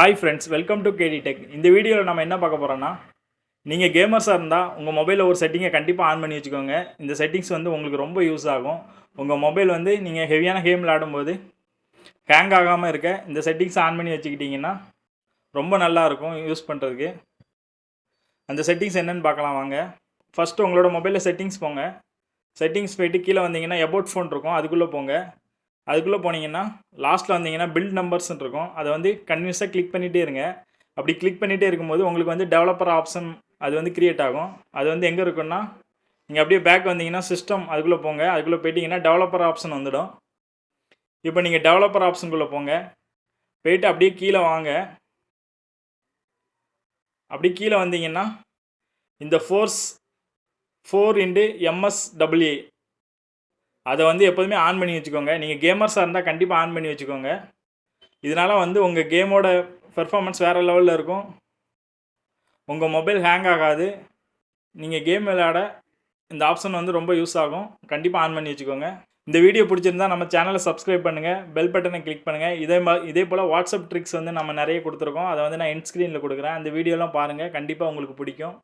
Hi friends, welcome to KD Tech. இந்த வீடியோவில் நம்ம என்ன பார்க்க போகிறோம்னா, நீங்கள் கேமர்ஸாக இருந்தால் உங்கள் மொபைலில் ஒரு செட்டிங்கை கண்டிப்பாக ஆன் பண்ணி வச்சுக்கோங்க. இந்த செட்டிங்ஸ் வந்து உங்களுக்கு ரொம்ப யூஸ் ஆகும். உங்கள் மொபைல் வந்து நீங்கள் ஹெவியான கேம் விளையாடும்போது ஹேங் ஆகாமல் இருக்க இந்த செட்டிங்ஸ் ஆன் பண்ணி வச்சுக்கிட்டிங்கன்னா ரொம்ப நல்லாயிருக்கும் யூஸ் பண்ணுறதுக்கு. அந்த செட்டிங்ஸ் என்னென்னு பார்க்கலாம் வாங்க. ஃபஸ்ட்டு உங்களோட மொபைலில் செட்டிங்ஸ் போங்க. செட்டிங்ஸ் போய்ட்டு கீழே வந்தீங்கன்னா எபோட் ஃபோன் இருக்கும், அதுக்குள்ளே போங்க. அதுக்குள்ளே போனீங்கன்னா லாஸ்ட்டில் வந்தீங்கன்னா பில்ட் நம்பர்ஸ்ன்னு இருக்கும். அதை வந்து கன்வியூஸாக கிளிக் பண்ணிகிட்டே இருங்க. அப்படி கிளிக் பண்ணிகிட்டே இருக்கும்போது உங்களுக்கு வந்து டெவலப்பர் ஆப்ஷன் அது வந்து க்ரியேட் ஆகும். அது வந்து எங்கே இருக்குன்னா, நீங்கள் அப்படியே பேக் வந்தீங்கன்னா சிஸ்டம் அதுக்குள்ளே போங்க. அதுக்குள்ளே போயிட்டீங்கன்னா டெவலப்பர் ஆப்ஷன் வந்துடும். இப்போ நீங்கள் டெவலப்பர் ஆப்ஷனுக்குள்ளே போங்க. போயிட்டு அப்படியே கீழே வாங்க. அப்படி கீழே வந்தீங்கன்னா இந்த ஃபோர்ஸ் 4xMSAA அதை வந்து எப்போதுமே ஆன் பண்ணி வச்சுக்கோங்க. நீங்கள் கேமர்ஸாக இருந்தால் கண்டிப்பாக ஆன் பண்ணி வச்சுக்கோங்க. இதனால் வந்து உங்கள் கேமோட பெர்ஃபார்மன்ஸ் வேறு லெவலில் இருக்கும். உங்கள் மொபைல் ஹேங் ஆகாது. நீங்கள் கேம் விளையாட இந்த ஆப்ஷன் வந்து ரொம்ப யூஸ் ஆகும். கண்டிப்பாக ஆன் பண்ணி வச்சுக்கோங்க. இந்த வீடியோ பிடிச்சிருந்தால் நம்ம சேனலை சப்ஸ்கிரைப் பண்ணுங்கள், பெல் பட்டனை கிளிக் பண்ணுங்கள். இதே போல் வாட்ஸ்அப் ட்ரிக்ஸ் வந்து நம்ம நிறைய கொடுத்துருக்கோம். அதை வந்து நான் எண்ட் ஸ்க்ரீனில் கொடுக்குறேன். அந்த வீடியோலாம் பாருங்கள், கண்டிப்பாக உங்களுக்கு பிடிக்கும்.